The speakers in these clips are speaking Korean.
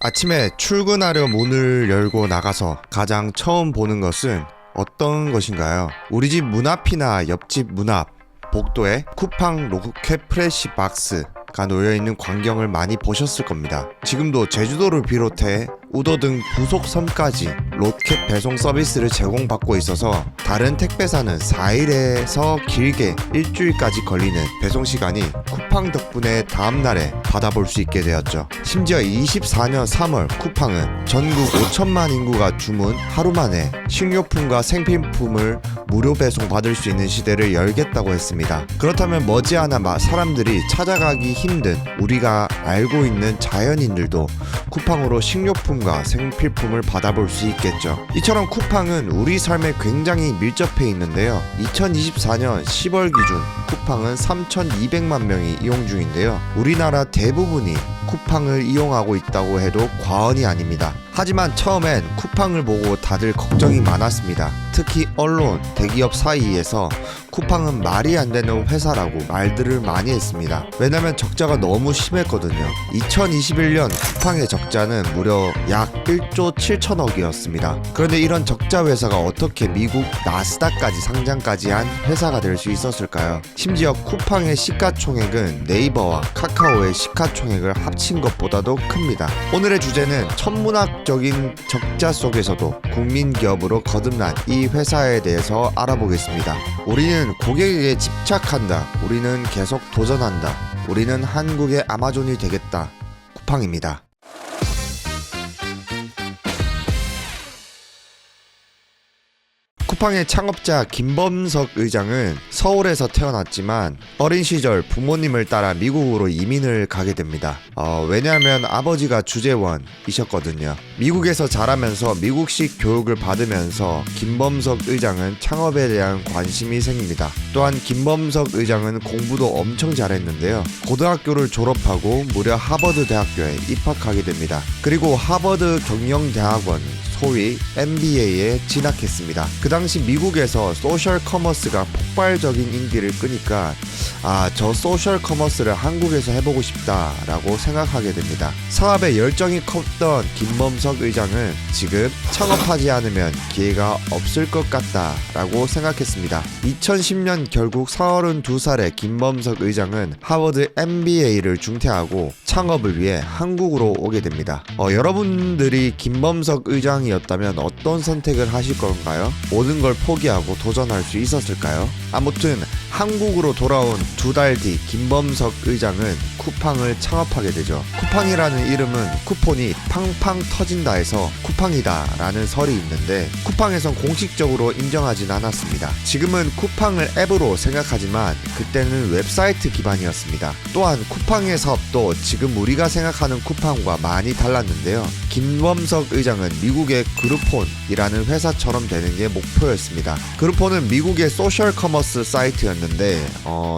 아침에 출근하려 문을 열고 나가서 가장 처음 보는 것은 어떤 것인가요? 우리 집 문 앞이나 옆집 문 앞, 복도에 쿠팡 로켓 프레시 박스가 놓여있는 광경을 많이 보셨을 겁니다. 지금도 제주도를 비롯해 우도 등 부속 섬까지 로켓 배송 서비스를 제공받고 있어서 다른 택배사는 4일에서 길게 일주일까지 걸리는 배송 시간이 쿠팡 덕분에 다음날에 받아볼 수 있게 되었죠. 심지어 24년 3월 쿠팡은 전국 5천만 인구가 주문 하루 만에 식료품과 생필품을 무료 배송 받을 수 있는 시대를 열겠다고 했습니다. 그렇다면 머지않아 사람들이 찾아가기 힘든 우리가 알고 있는 자연인들도 쿠팡으로 식료품과 생필품을 받아볼 수 있겠죠. 이처럼 쿠팡은 우리 삶에 굉장히 밀접해 있는데요. 2024년 10월 기준 쿠팡은 3,200만 명이 이용 중인데요. 우리나라 대부분이 쿠팡을 이용하고 있다고 해도 과언이 아닙니다. 하지만 처음엔 쿠팡을 보고 다들 걱정이 많았습니다. 특히 언론, 대기업 사이에서 쿠팡은 말이 안 되는 회사라고 말들을 많이 했습니다. 왜냐면 적자가 너무 심했거든요. 2021년 쿠팡의 적자는 무려 약 1조 7천억이었습니다. 그런데 이런 적자 회사가 어떻게 미국 나스닥까지 상장까지 한 회사가 될 수 있었을까요? 심지어 쿠팡의 시가총액은 네이버와 카카오의 시가총액을 합친 것보다도 큽니다. 오늘의 주제는 천문학적인 적자 속에서도 국민 기업으로 거듭난 이 회사에 대해서 알아보겠습니다. 우리는 고객에게 집착한다. 우리는 계속 도전한다. 우리는 한국의 아마존이 되겠다. 쿠팡입니다. 쿠팡의 창업자 김범석 의장은 서울에서 태어났지만 어린 시절 부모님을 따라 미국으로 이민을 가게 됩니다. 왜냐하면 아버지가 주재원이셨거든요. 미국에서 자라면서 미국식 교육을 받으면서 김범석 의장은 창업에 대한 관심이 생깁니다. 또한 김범석 의장은 공부도 엄청 잘했는데요. 고등학교를 졸업하고 무려 하버드 대학교에 입학하게 됩니다. 그리고 하버드 경영대학원 소위 MBA에 진학했습니다. 그 당시 미국에서 소셜 커머스가 폭발적인 인기를 끄니까 저 소셜 커머스를 한국에서 해보고 싶다라고 생각하게 됩니다. 사업에 열정이 컸던 김범석 의장은 지금 창업하지 않으면 기회가 없을 것 같다라고 생각했습니다. 2010년 결국 32살의 김범석 의장은 하버드 MBA를 중퇴하고 창업을 위해 한국으로 오게 됩니다. 여러분들이 김범석 의장이었다면 어떤 선택을 하실 건가요? 모든 걸 포기하고 도전할 수 있었을까요? 아무튼 한국으로 돌아온 2달 뒤 김범석 의장은 쿠팡을 창업하게 되죠. 쿠팡이라는 이름은 쿠폰이 팡팡 터진다 해서 쿠팡이다 라는 설이 있는데 쿠팡에선 공식적으로 인정하진 않았습니다. 지금은 쿠팡을 앱으로 생각하지만 그때는 웹사이트 기반이었습니다. 또한 쿠팡의 사업도 지금 우리가 생각하는 쿠팡과 많이 달랐는데요. 김범석 의장은 미국의 그루폰이라는 회사처럼 되는 게 목표였습니다. 그루폰은 미국의 소셜 커머스 사이트였는데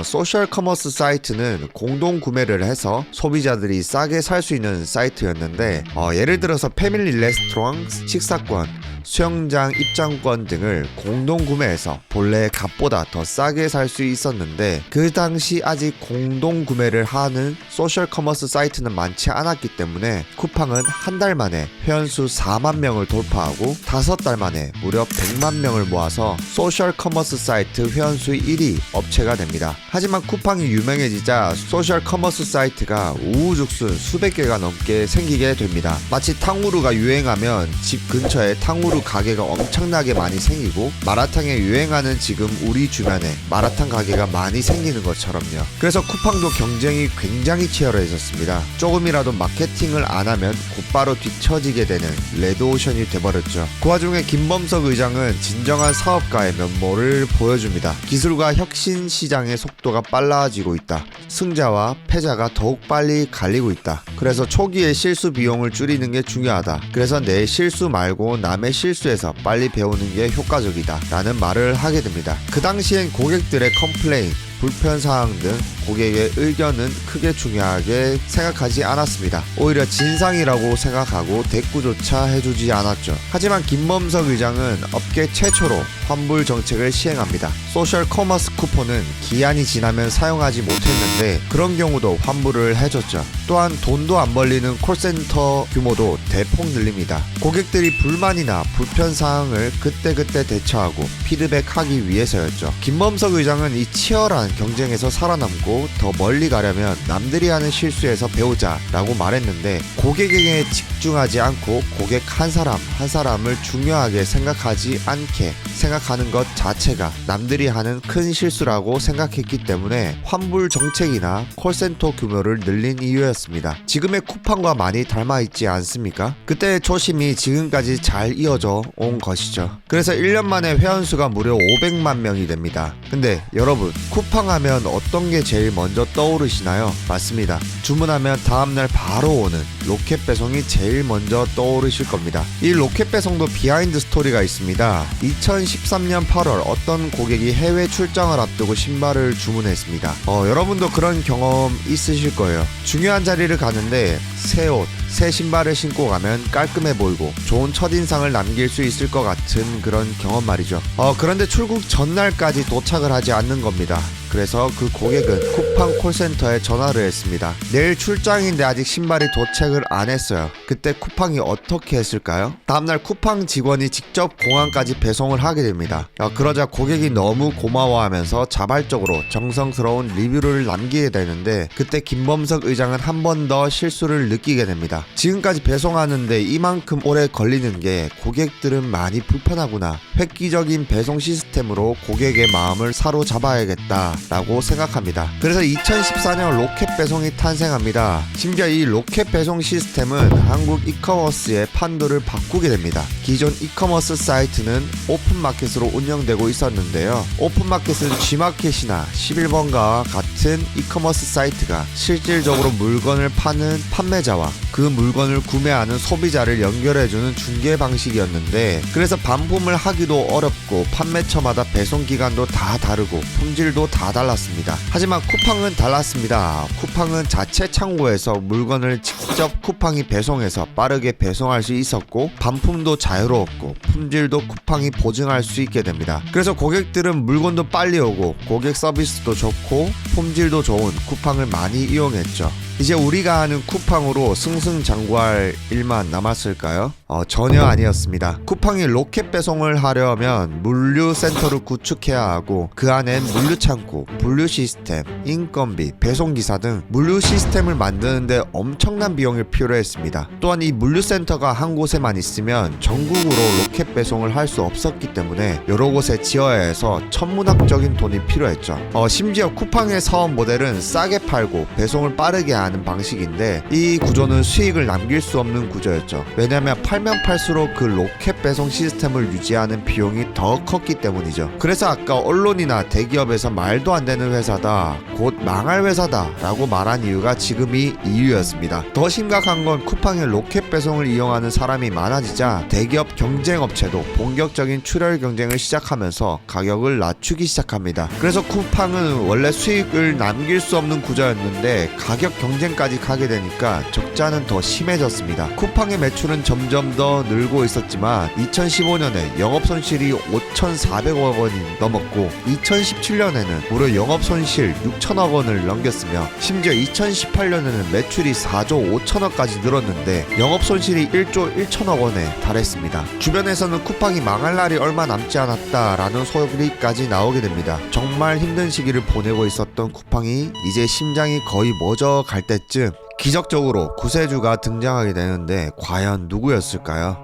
소셜 커머스 사이트는 공동 구매를 해서 소비자들이 싸게 살 수 있는 사이트였는데 예를 들어서 패밀리 레스토랑 식사권, 수영장 입장권 등을 공동 구매해서 본래 값보다 더 싸게 살 수 있었는데 그 당시 아직 공동 구매를 하는 소셜 커머스 사이트는 많지 않았기 때문에 쿠팡은 한 달 만에 회원수 4만 명을 돌파하고 5달 만에 무려 100만 명을 모아서 소셜 커머스 사이트 회원수 1위 업체가 됩니다. 하지만 쿠팡이 유명해지자 소셜 커머스 사이트가 우후죽순 수백 개가 넘게 생기게 됩니다. 마치 탕후루가 유행하면 집 근처에 탕후루 가게가 엄청나게 많이 생기고 마라탕에 유행하는 지금 우리 주변에 마라탕 가게가 많이 생기는 것처럼요. 그래서 쿠팡도 경쟁이 굉장히 치열해졌습니다. 조금이라도 마케팅을 안 하면 곧바로 뒤처지게 되는 레드오션이 돼버렸죠. 그 와중에 김범석 의장은 진정한 사업가의 면모를 보여줍니다. 기술과 혁신 시장의 속도가 빨라지고 있다. 승자와 패자가 더욱 빨리 갈리고 있다. 그래서 초기에 실수 비용을 줄이는 게 중요하다. 그래서 내 실수 말고 남의 실수에서 빨리 배우는 게 효과적이다 라는 말을 하게 됩니다. 그 당시엔 고객들의 컴플레인, 불편사항 등 고객의 의견은 크게 중요하게 생각하지 않았습니다. 오히려 진상이라고 생각하고 대꾸조차 해주지 않았죠. 하지만 김범석 의장은 업계 최초로 환불 정책을 시행합니다. 소셜 커머스 쿠폰은 기한이 지나면 사용하지 못했는데 그런 경우도 환불을 해줬죠. 또한 돈도 안 벌리는 콜센터 규모도 대폭 늘립니다. 고객들이 불만이나 불편사항을 그때그때 대처하고 피드백하기 위해서였죠. 김범석 의장은 이 치열한 경쟁에서 살아남고 더 멀리 가려면 남들이 하는 실수에서 배우자라고 말했는데 고객에게 집중하지 않고 고객 한 사람 한 사람을 중요하게 생각하지 않게 생각하는 것 자체가 남들이 하는 큰 실수라고 생각했기 때문에 환불 정책이나 콜센터 규모를 늘린 이유였습니다. 지금의 쿠팡과 많이 닮아있지 않습니까? 그때의 초심이 지금까지 잘 이어져 온 것이죠. 그래서 1년 만에 회원수가 무려 500만 명이 됩니다. 근데 여러분, 쿠팡 하면 어떤 게 제일 먼저 떠오르시나요? 맞습니다. 주문하면 다음날 바로 오는 로켓 배송이 제일 먼저 떠오르실 겁니다. 이 로켓 배송도 비하인드 스토리가 있습니다. 2013년 8월 어떤 고객이 해외 출장을 앞두고 신발을 주문했습니다. 여러분도 그런 경험 있으실 거예요. 중요한 자리를 가는데 새 옷, 새 신발을 신고 가면 깔끔해 보이고 좋은 첫인상을 남길 수 있을 것 같은 그런 경험 말이죠. 그런데 출국 전날까지 도착을 하지 않는 겁니다. 그래서 그 고객은 쿠팡 콜센터에 전화를 했습니다. 내일 출장인데 아직 신발이 도착을 안 했어요. 그때 쿠팡이 어떻게 했을까요? 다음날 쿠팡 직원이 직접 공항까지 배송을 하게 됩니다. 그러자 고객이 너무 고마워하면서 자발적으로 정성스러운 리뷰를 남기게 되는데 그때 김범석 의장은 한 번 더 실수를 느끼게 됩니다. 지금까지 배송하는데 이만큼 오래 걸리는 게 고객들은 많이 불편하구나. 획기적인 배송 시스템으로 고객의 마음을 사로잡아야겠다 라고 생각합니다. 그래서 2014년 로켓 배송이 탄생합니다. 심지어 이 로켓 배송 시스템은 한국 이커머스의 판도를 바꾸게 됩니다. 기존 이커머스 사이트는 오픈마켓으로 운영되고 있었는데요. 오픈마켓은 G마켓이나 11번가와 같은 이커머스 사이트가 실질적으로 물건을 파는 판매자와 그 물건을 구매하는 소비자를 연결해주는 중개 방식이었는데 그래서 반품을 하기도 어렵고 판매처마다 배송 기간도 다 다르고 품질도 다 달랐습니다. 하지만 쿠팡은 달랐습니다. 쿠팡은 자체 창고에서 물건을 직접 쿠팡이 배송해서 빠르게 배송할 수 있었고 반품도 자유로웠고 품질도 쿠팡이 보증할 수 있게 됩니다. 그래서 고객들은 물건도 빨리 오고 고객 서비스도 좋고 품질도 좋은 쿠팡을 많이 이용했죠. 이제 우리가 아는 쿠팡으로 승승장구할 일만 남았을까요? 전혀 아니었습니다. 쿠팡이 로켓 배송을 하려면 물류센터를 구축해야 하고 그 안엔 물류창고, 분류 시스템, 인건비, 배송기사 등 물류 시스템을 만드는데 엄청난 비용이 필요했습니다. 또한 이 물류센터가 한 곳에만 있으면 전국으로 로켓 배송을 할 수 없었기 때문에 여러 곳에 지어야 해서 천문학적인 돈이 필요했죠. 심지어 쿠팡의 사업 모델은 싸게 팔고 배송을 빠르게 하는 방식인데 이 구조는 수익을 남길 수 없는 구조였죠. 왜냐하면 팔면 팔수록 그 로켓 배송 시스템을 유지하는 비용이 더 컸기 때문이죠. 그래서 아까 언론이나 대기업에서 말도 안 되는 회사다, 곧 망할 회사다 라고 말한 이유가 지금 이 이유였습니다. 더 심각한 건 쿠팡의 로켓 배송을 이용하는 사람이 많아지자 대기업 경쟁업체도 본격적인 출혈 경쟁을 시작하면서 가격을 낮추기 시작합니다. 그래서 쿠팡은 원래 수익을 남길 수 없는 구조였는데 가격 경쟁까지 가게 되니까 적자는 더 심해졌습니다. 쿠팡의 매출은 점점 더 늘고 있었지만 2015년에 영업손실이 5,400억 원이 넘었고 2017년에는 무려 영업손실 6천억 원을 넘겼으며 심지어 2018년에는 매출이 4조 5천억까지 늘었는데 영업손실이 1조 1천억 원에 달했습니다. 주변에서는 쿠팡이 망할 날이 얼마 남지 않았다라는 소리까지 나오게 됩니다. 정말 힘든 시기를 보내고 있었던 쿠팡이 이제 심장이 거의 멎어갈 때쯤 기적적으로 구세주가 등장하게 되는데 과연 누구였을까요?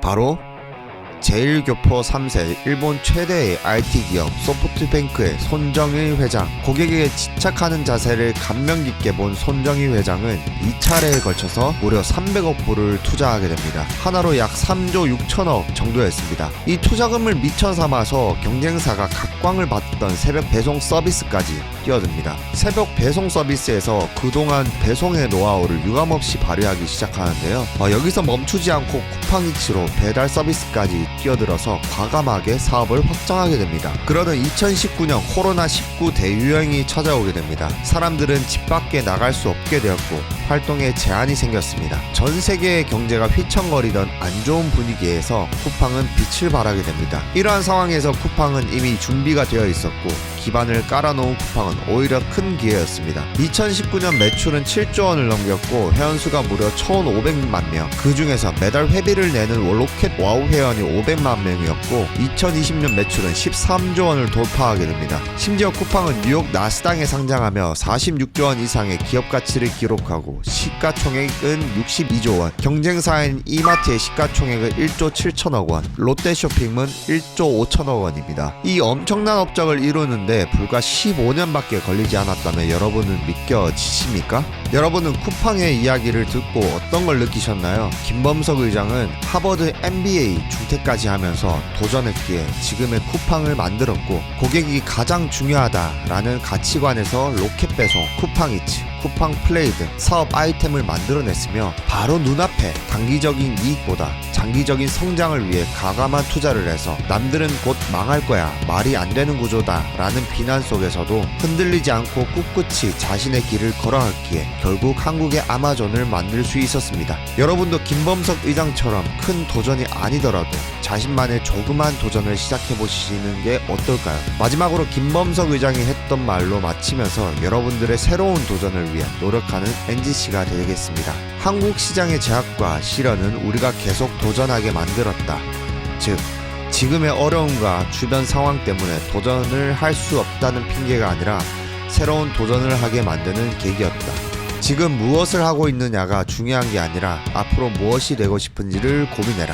바로 제1교포 3세 일본 최대의 IT 기업 소프트뱅크의 손정일 회장. 고객에게 집착하는 자세를 감명 깊게 본 손정일 회장은 2차례에 걸쳐서 무려 300억 불을 투자하게 됩니다. 하나로 약 3조 6천억 정도였습니다. 이 투자금을 미천 삼아서 경쟁사가 각광을 받던 새벽 배송 서비스까지 뛰어듭니다. 새벽 배송 서비스에서 그동안 배송의 노하우를 유감없이 발휘하기 시작하는데요. 여기서 멈추지 않고 쿠팡이츠로 배달 서비스까지 사업까지 뛰어들어서 과감하게 사업을 확장하게 됩니다. 그러던 2019년 코로나19 대유행이 찾아오게 됩니다. 사람들은 집 밖에 나갈 수 없게 되었고 활동에 제한이 생겼습니다. 전 세계의 경제가 휘청거리던 안 좋은 분위기에서 쿠팡은 빛을 발하게 됩니다. 이러한 상황에서 쿠팡은 이미 준비가 되어 있었고 기반을 깔아놓은 쿠팡은 오히려 큰 기회였습니다. 2019년 매출은 7조 원을 넘겼고 회원수가 무려 1,500만 명, 그 중에서 매달 회비를 내는 로켓 와우 회원이 500만 명이었고 2020년 매출은 13조 원을 돌파하게 됩니다. 심지어 쿠팡은 뉴욕 나스닥에 상장하며 46조 원 이상의 기업 가치를 기록하고 시가총액은 62조 원, 경쟁사인 이마트의 시가총액은 1조 7천억 원, 롯데쇼핑은 1조 5천억 원입니다. 이 엄청난 업적을 이루는데 불과 15년밖에 걸리지 않았다면 여러분은 믿겨지십니까? 여러분은 쿠팡의 이야기를 듣고 어떤 걸 느끼셨나요? 김범석 의장은 하버드 MBA 중퇴까지 하면서 도전했기에 지금의 쿠팡을 만들었고 고객이 가장 중요하다라는 가치관에서 로켓 배송, 쿠팡이츠, 쿠팡 플레이 등 사업 아이템을 만들어냈으며 바로 눈앞에 단기적인 이익보다 장기적인 성장을 위해 가감한 투자를 해서 남들은 곧 망할 거야, 말이 안 되는 구조다 라는 비난 속에서도 흔들리지 않고 꿋꿋이 자신의 길을 걸어갔기에 결국 한국의 아마존을 만들 수 있었습니다. 여러분도 김범석 의장처럼 큰 도전이 아니더라도 자신만의 조그만 도전을 시작해보시는 게 어떨까요? 마지막으로 김범석 의장이 했던 말로 마치면서 여러분들의 새로운 도전을 위해 노력하는 NGC가 되겠습니다. 한국 시장의 제약과 시련은 우리가 계속 도전하게 만들었다. 즉, 지금의 어려움과 주변 상황 때문에 도전을 할 수 없다는 핑계가 아니라 새로운 도전을 하게 만드는 계기였다. 지금 무엇을 하고 있느냐가 중요한 게 아니라 앞으로 무엇이 되고 싶은지를 고민해라.